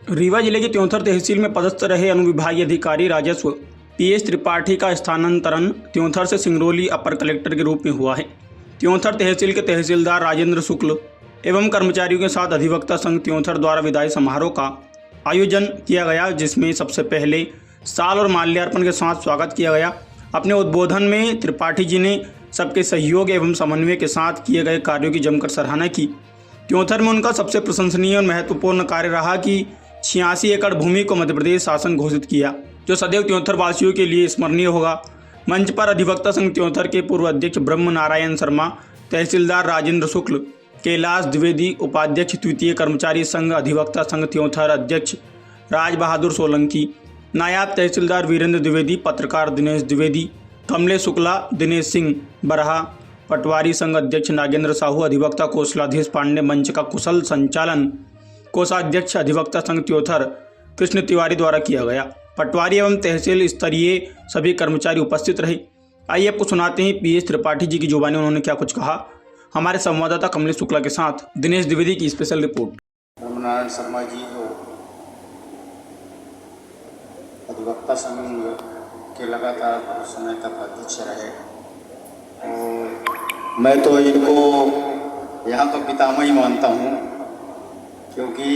रीवा जिले की त्योंथर तहसील में पदस्थ रहे अनुविभागीय अधिकारी राजस्व पीएस त्रिपाठी का स्थानांतरण त्योंथर से सिंगरौली अपर कलेक्टर के रूप में हुआ है। त्योंथर तहसील के तहसीलदार राजेंद्र शुक्ल एवं कर्मचारियों के साथ अधिवक्ता संघ त्योंथर द्वारा विदाई समारोह का आयोजन किया गया, जिसमें सबसे पहले शाल और माल्यार्पण के साथ स्वागत किया गया। अपने उद्बोधन में त्रिपाठी जी ने सबके सहयोग एवं समन्वय के साथ किए गए कार्यों की जमकर सराहना की। त्योंथर में उनका सबसे प्रशंसनीय और महत्वपूर्ण कार्य रहा कि 86 एकड़ भूमि को मध्य प्रदेश शासन घोषित किया, जो सदैव त्योंथर वासियों के लिए स्मरणीय होगा। मंच पर अधिवक्ता संघ त्योंथर के पूर्व अध्यक्ष ब्रह्म नारायण शर्मा, तहसीलदार राजेंद्र शुक्ल, कैलाश द्विवेदी, उपाध्यक्ष द्वितीय कर्मचारी संघ अधिवक्ता संघ त्योंथर अध्यक्ष राज बहादुर सोलंकी, नायब तहसीलदार वीरेंद्र द्विवेदी, पत्रकार दिनेश द्विवेदी, कमलेश शुक्ला, दिनेश सिंह बरहा, पटवारी संघ अध्यक्ष नागेंद्र साहू, अधिवक्ता कौशलाधीश पांडे, मंच का कुशल संचालन कोषाध्यक्ष अधिवक्ता संघ त्योंथर कृष्ण तिवारी द्वारा किया गया। पटवारी एवं तहसील स्तरीय सभी कर्मचारी उपस्थित रहे। आइए आपको सुनाते हैं पीएस त्रिपाठी जी की जुबानी उन्होंने क्या कुछ कहा। हमारे संवाददाता कमलेश शुक्ला के साथ दिनेश द्विवेदी की स्पेशल रिपोर्ट। ब्रह्मनारायण शर्मा जी जो अधिवक्ता संघ के लगातार समय तक अध्यक्ष रहे, और मैं तो इनको यहाँ का पितामह ही मानता हूँ, क्योंकि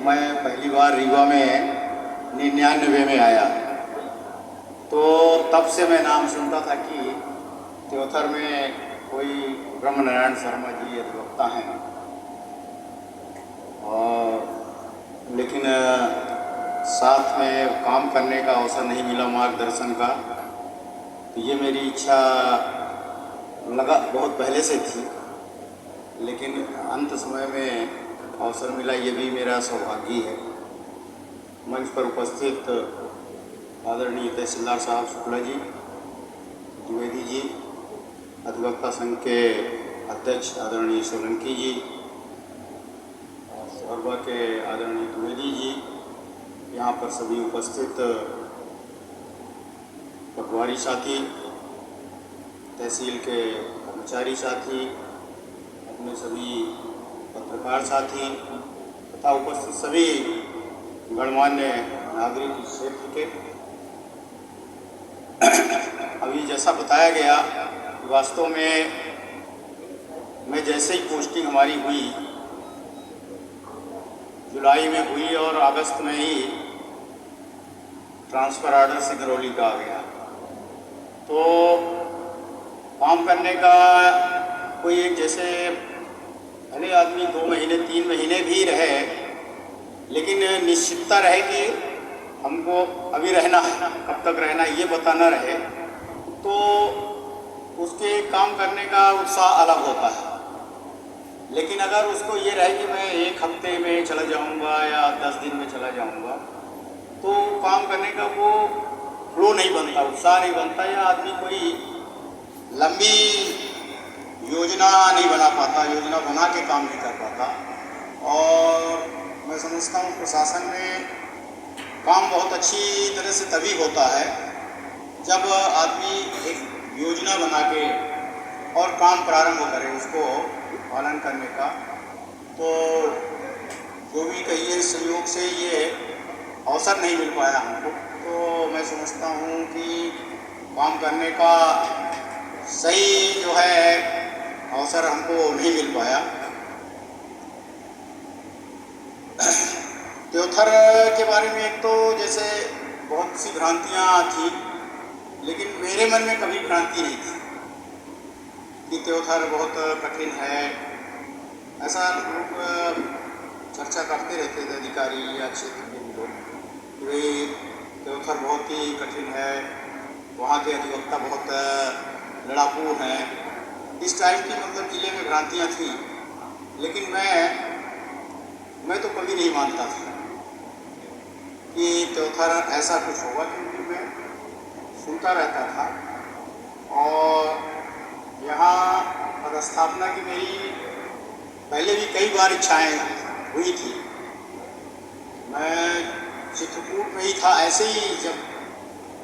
मैं पहली बार रीवा में 99 में आया, तो तब से मैं नाम सुनता था कि त्योंथर में कोई ब्रह्मनारायण शर्मा जी अधिवक्ता हैं, और लेकिन साथ में काम करने का अवसर नहीं मिला, मार्गदर्शन का। तो ये मेरी इच्छा लगा बहुत पहले से थी, लेकिन अंत समय में अवसर मिला, ये भी मेरा सौभाग्य है। मंच पर उपस्थित आदरणीय तहसीलदार साहब शुक्ला जी, द्विवेदी जी, अधिवक्ता संघ के अध्यक्ष आदरणीय सोलंकी जी, सौरभा के आदरणीय द्विवेदी जी, यहाँ पर सभी उपस्थित पटवारी साथी, तहसील के कर्मचारी साथी, अपने सभी पत्रकार साथी तथा उपस्थित सभी गणमान्य नागरिक इस क्षेत्र के। अभी जैसा बताया गया, वास्तव में मैं जैसे ही पोस्टिंग हमारी हुई, जुलाई में हुई और अगस्त में ही ट्रांसफ़र ऑर्डर सिंगरौली का आ गया, तो काम करने का कोई एक, जैसे भले आदमी 2 महीने 3 महीने भी रहे, लेकिन निश्चितता रहे कि हमको अभी रहना है, कब तक रहना ये बताना रहे, तो उसके काम करने का उत्साह अलग होता है। लेकिन अगर उसको ये रहे कि मैं 1 हफ्ते में चला जाऊंगा या 10 दिन में चला जाऊंगा, तो काम करने का वो फ्लो नहीं बनता, उत्साह नहीं बनता, या आदमी कोई लंबी योजना नहीं बना पाता, योजना बना के काम नहीं कर पाता। और मैं समझता हूँ प्रशासन में काम बहुत अच्छी तरह से तभी होता है जब आदमी एक योजना बना के और काम प्रारंभ करे, उसको पालन करने का। तो जो भी कहिए, सहयोग से ये अवसर नहीं मिल पाया हमको, तो मैं समझता हूँ कि काम करने का सही जो है अवसर हमको नहीं मिल पाया। त्योंथर के बारे में एक तो जैसे बहुत सी भ्रांतियाँ थी, लेकिन मेरे मन में कभी भ्रांति नहीं थी कि त्योंथर बहुत कठिन है। ऐसा लोग चर्चा करते रहते थे, अधिकारी या क्षेत्र के लोग, वे त्योंथर बहुत ही कठिन है, वहाँ के अधिवक्ता बहुत लड़ाकू हैं, इस टाइप की मतलब जिले में भ्रांतियाँ थी। लेकिन मैं तो कभी नहीं मानता था कि त्योंथर ऐसा कुछ होगा, क्योंकि मैं सुनता रहता था, और यहाँ पदस्थापना की मेरी पहले भी कई बार इच्छाएं हुई थी। मैं चित्रकूट में ही था, ऐसे ही जब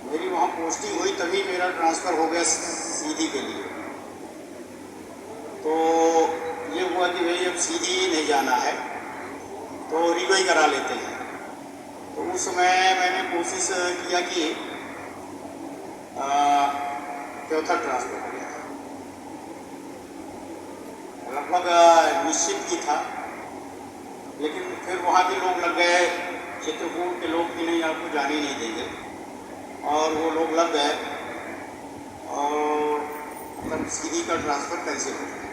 मेरी वहाँ पोस्टिंग हुई तभी मेरा ट्रांसफ़र हो गया सीधी के लिए। तो ये हुआ कि भाई अब सीधी नहीं जाना है, तो रीवा ही करा लेते हैं। उस समय मैंने कोशिश किया कि त्योथर ट्रांसफ़र कर लिया था। लगभग निश्चित ही था, लेकिन फिर वहाँ के लोग लग गए, चित्रकूट के लोग कि नहीं आपको जाने ही नहीं देंगे, और वो लोग लग गए और मतलब सीधी का ट्रांसफ़र कैंसिल हो गया।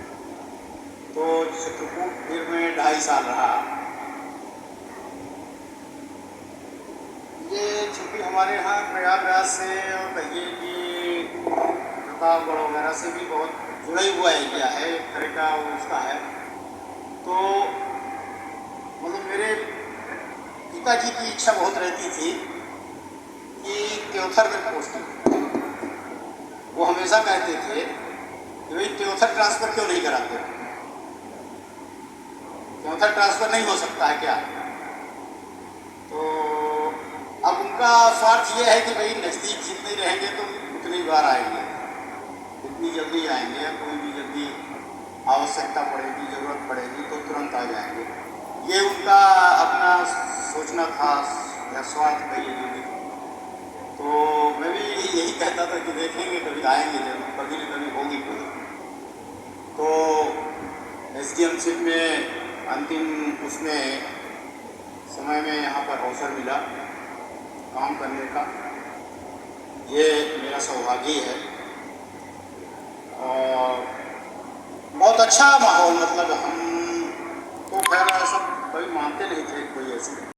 तो चित्रकूट फिर मैं 2.5 साल रहा। ये चूँकि हमारे यहाँ प्रयागराज से और कहिए कि प्रतापगढ़ वगैरह से भी बहुत जुड़ा ही हुआ एरिया है, एक तरह का उसका है। तो मतलब मेरे पिताजी की इच्छा बहुत रहती थी कि त्योथर में पोस्टिंग। वो हमेशा कहते थे कि भाई त्योथर ट्रांसफ़र क्यों नहीं कराते, त्योथर ट्रांसफ़र नहीं हो सकता है क्या। तो अब उनका स्वार्थ ये है कि भाई नज़दीक जितने रहेंगे तो उतनी बार आएंगे, जितनी जल्दी आएंगे, कोई भी जल्दी आवश्यकता पड़ेगी, ज़रूरत पड़ेगी तो तुरंत आ जाएंगे। ये उनका अपना सोचना था या स्वार्थ कहिए जो भी। तो मैं भी यही कहता था कि देखेंगे, कभी आएंगे जरूर, कभी न कभी होगी कोई। तो एसडीएमशिप में अंतिम उसमें समय में यहाँ पर अवसर मिला काम करने का, ये मेरा सौभाग्य है। और बहुत अच्छा माहौल, मतलब हम तो खैर ऐसा कभी मानते नहीं थे कोई ऐसी